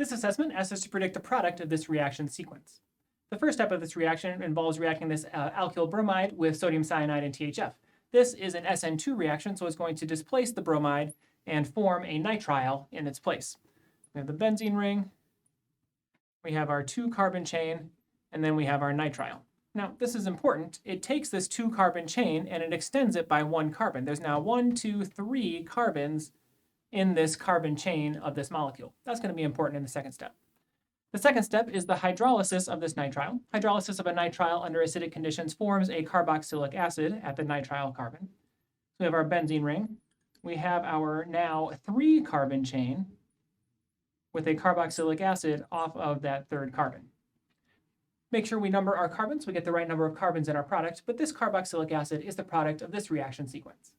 This assessment asks us to predict the product of this reaction sequence. The first step of this reaction involves reacting this alkyl bromide with sodium cyanide and THF. This is an SN2 reaction, so it's going to displace the bromide and form a nitrile in its place. We have the benzene ring, we have our 2-carbon chain, and then we have our nitrile. Now, this is important. It takes this 2-carbon chain and it extends it by 1 carbon. There's now 1, 2, 3 carbons in this carbon chain of this molecule. That's going to be important in the second step. The second step is the hydrolysis of this nitrile. Hydrolysis of a nitrile under acidic conditions forms a carboxylic acid at the nitrile carbon. So we have our benzene ring. We have our now 3-carbon chain with a carboxylic acid off of that 3rd carbon. Make sure we number our carbons so we get the right number of carbons in our product, but this carboxylic acid is the product of this reaction sequence.